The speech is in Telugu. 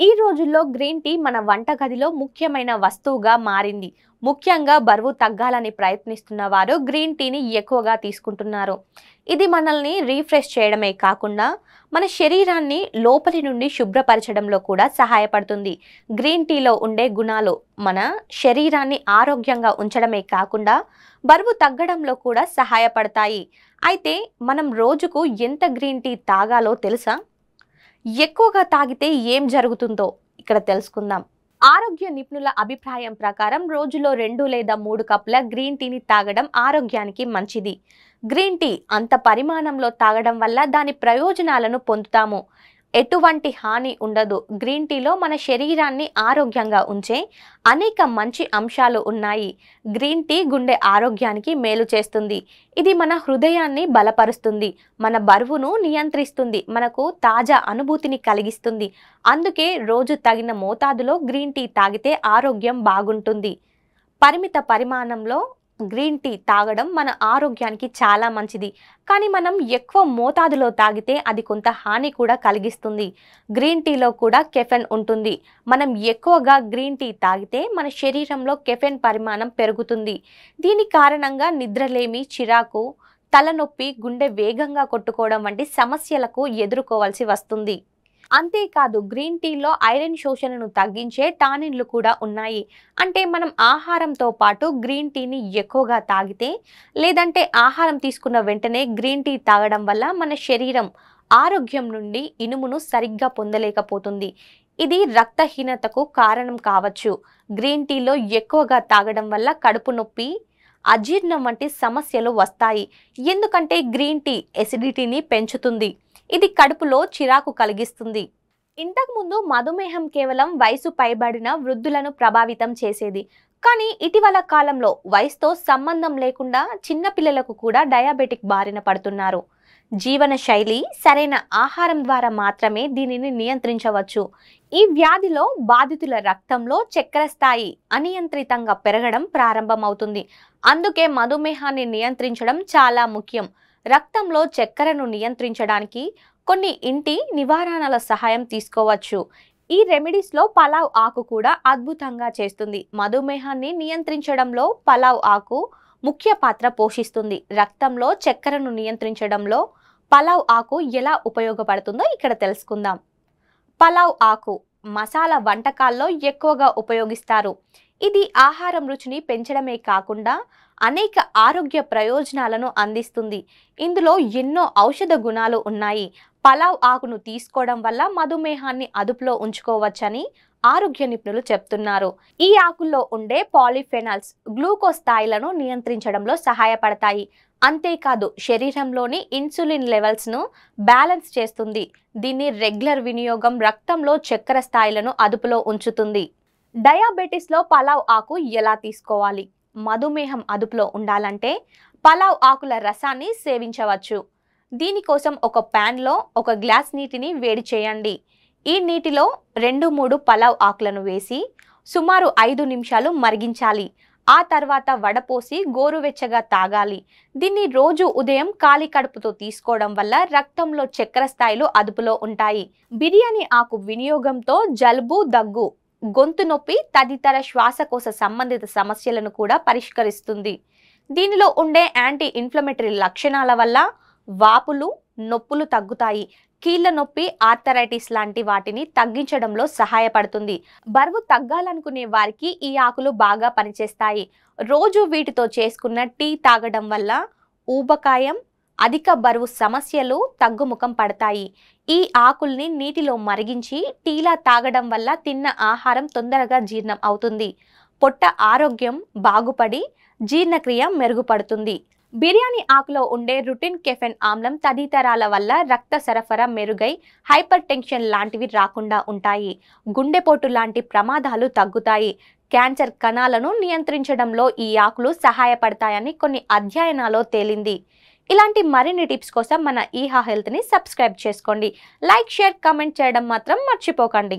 ఈ రోజుల్లో గ్రీన్ టీ మన వంటగదిలో ముఖ్యమైన వస్తువుగా మారింది. ముఖ్యంగా బరువు తగ్గాలని ప్రయత్నిస్తున్న వారు గ్రీన్ టీని ఎక్కువగా తీసుకుంటున్నారు. ఇది మనల్ని రీఫ్రెష్ చేయడమే కాకుండా మన శరీరాన్ని లోపలి నుండి శుభ్రపరచడంలో కూడా సహాయపడుతుంది. గ్రీన్ టీలో ఉండే గుణాలు మన శరీరాన్ని ఆరోగ్యంగా ఉంచడమే కాకుండా బరువు తగ్గడంలో కూడా సహాయపడతాయి. అయితే మనం రోజుకు ఎంత గ్రీన్ టీ తాగాలో తెలుసా? ఎక్కువగా తాగితే ఏం జరుగుతుందో ఇక్కడ తెలుసుకుందాం. ఆరోగ్య నిపుణుల అభిప్రాయం ప్రకారం రోజులో 2 లేదా 3 కప్పుల గ్రీన్ టీని తాగడం ఆరోగ్యానికి మంచిది. గ్రీన్ టీ అంత పరిమాణంలో తాగడం వల్ల దాని ప్రయోజనాలను పొందుతాము. ఎటువంటి హాని ఉండదు. గ్రీన్ టీలో మన శరీరాన్ని ఆరోగ్యంగా ఉంచే అనేక మంచి అంశాలు ఉన్నాయి. గ్రీన్ టీ గుండె ఆరోగ్యానికి మేలు చేస్తుంది. ఇది మన హృదయాన్ని బలపరుస్తుంది, మన బరువును నియంత్రిస్తుంది, మనకు తాజా అనుభూతిని కలిగిస్తుంది. అందుకే రోజు తగిన మోతాదులో గ్రీన్ టీ తాగితే ఆరోగ్యం బాగుంటుంది. పరిమిత పరిమాణంలో గ్రీన్ టీ తాగడం మన ఆరోగ్యానికి చాలా మంచిది. కానీ మనం ఎక్కువ మోతాదులో తాగితే అది కొంత హాని కూడా కలిగిస్తుంది. గ్రీన్ టీలో కూడా కెఫెన్ ఉంటుంది. మనం ఎక్కువగా గ్రీన్ టీ తాగితే మన శరీరంలో కెఫెన్ పరిమాణం పెరుగుతుంది. దీని కారణంగా నిద్రలేమి, చిరాకు, తలనొప్పి, గుండె వేగంగా కొట్టుకోవడం వంటి సమస్యలకు ఎదుర్కోవాల్సి వస్తుంది. అంతేకాదు గ్రీన్ టీలో ఐరన్ శోషణను తగ్గించే టానిన్లు కూడా ఉన్నాయి. అంటే మనం ఆహారంతో పాటు గ్రీన్ టీని ఎక్కువగా తాగితే, లేదంటే ఆహారం తీసుకున్న వెంటనే గ్రీన్ టీ తాగడం వల్ల మన శరీరం ఆరోగ్యం నుండి ఇనుమును సరిగ్గా పొందలేకపోతుంది. ఇది రక్తహీనతకు కారణం కావచ్చు. గ్రీన్ టీలో ఎక్కువగా తాగడం వల్ల కడుపు నొప్పి, అజీర్ణం వంటి సమస్యలు వస్తాయి. ఎందుకంటే గ్రీన్ టీ ఎసిడిటీని పెంచుతుంది. ఇది కడుపులో చిరాకు కలిగిస్తుంది. ఇంతకుముందు మధుమేహం కేవలం వయసు పైబడిన వృద్ధులను ప్రభావితం చేసేది. కానీ ఇటీవల కాలంలో వయసుతో సంబంధం లేకుండా చిన్నపిల్లలకు కూడా డయాబెటిక్ బారిన పడుతున్నారు. జీవన శైలి, సరైన ఆహారం ద్వారా మాత్రమే దీనిని నియంత్రించవచ్చు. ఈ వ్యాధిలో బాధితుల రక్తంలో చక్కెర స్థాయి అనియంత్రితంగా పెరగడం ప్రారంభమవుతుంది. అందుకే మధుమేహాన్ని నియంత్రించడం చాలా ముఖ్యం. రక్తంలో చక్కెరను నియంత్రించడానికి కొన్ని ఇంటి నివారణల సహాయం తీసుకోవచ్చు. ఈ రెమెడీస్లో పలావ్ ఆకు కూడా అద్భుతంగా చేస్తుంది. మధుమేహాన్ని నియంత్రించడంలో పలావ్ ఆకు ముఖ్య పాత్ర పోషిస్తుంది. రక్తంలో చక్కెరను నియంత్రించడంలో పలావ్ ఆకు ఎలా ఉపయోగపడుతుందో ఇక్కడ తెలుసుకుందాం. పలావ్ ఆకు మసాలా వంటకాల్లో ఎక్కువగా ఉపయోగిస్తారు. ఇది ఆహారం రుచిని పెంచడమే కాకుండా అనేక ఆరోగ్య ప్రయోజనాలను అందిస్తుంది. ఇందులో ఎన్నో ఔషధ గుణాలు ఉన్నాయి. పలావ్ ఆకును తీసుకోవడం వల్ల మధుమేహాన్ని అదుపులో ఉంచుకోవచ్చని ఆరోగ్య నిపుణులు చెప్తున్నారు. ఈ ఆకుల్లో ఉండే పాలిఫెనాల్స్ గ్లూకోజ్ స్థాయిలను నియంత్రించడంలో సహాయపడతాయి. అంతేకాదు శరీరంలోని ఇన్సులిన్ లెవెల్స్ను బ్యాలెన్స్ చేస్తుంది. దీని రెగ్యులర్ వినియోగం రక్తంలో చక్కెర స్థాయిలను అదుపులో ఉంచుతుంది. డయాబెటిస్లో పలావ్ ఆకు ఎలా తీసుకోవాలి? మధుమేహం అదుపులో ఉండాలంటే పలావ్ ఆకుల రసాన్ని సేవించవచ్చు. దీనికోసం ఒక ప్యాన్లో 1 గ్లాస్ నీటిని వేడి చేయండి. ఈ నీటిలో 2-3 పలావ్ ఆకులను వేసి సుమారు 5 నిమిషాలు మరిగించాలి. ఆ తర్వాత వడపోసి గోరువెచ్చగా తాగాలి. దీన్ని రోజు ఉదయం ఖాళీ కడుపుతో తీసుకోవడం వల్ల రక్తంలో చక్కెర స్థాయిలు అదుపులో ఉంటాయి. బిర్యానీ ఆకు వినియోగంతో జలుబు, దగ్గు, గొంతు నొప్పి తదితర శ్వాసకోశ సంబంధిత సమస్యలను కూడా పరిష్కరిస్తుంది. దీనిలో ఉండే యాంటీ ఇన్ఫ్లమేటరీ లక్షణాల వల్ల వాపులు, నొప్పులు తగ్గుతాయి. కీళ్ళ నొప్పి, ఆర్థరైటిస్ లాంటి వాటిని తగ్గించడంలో సహాయపడుతుంది. బరువు తగ్గాలనుకునే వారికి ఈ ఆకులు బాగా పనిచేస్తాయి. రోజు వీటితో చేసుకున్న టీ తాగడం వల్ల ఊబకాయం, అధిక బరువు సమస్యలు తగ్గుముఖం పడతాయి. ఈ ఆకుల్ని నీటిలో మరిగించి టీలా తాగడం వల్ల తిన్న ఆహారం తొందరగా జీర్ణం అవుతుంది. పొట్ట ఆరోగ్యం బాగుపడి జీర్ణక్రియ మెరుగుపడుతుంది. బిర్యానీ ఆకులో ఉండే రుటిన్ కెఫెన్ ఆమ్లం తదితరాల వల్ల రక్త సరఫరా మెరుగై హైపర్ టెన్షన్ లాంటివి రాకుండా ఉంటాయి. గుండెపోటు లాంటి ప్రమాదాలు తగ్గుతాయి. క్యాన్సర్ కణాలను నియంత్రించడంలో ఈ ఆకులు సహాయపడతాయని కొన్ని అధ్యయనాల్లో తేలింది. ఇలాంటి మరిన్ని టిప్స్ కోసం మన ఈహా హెల్త్ని సబ్స్క్రైబ్ చేసుకోండి. లైక్, షేర్, కామెంట్ చేయడం మాత్రం మర్చిపోకండి.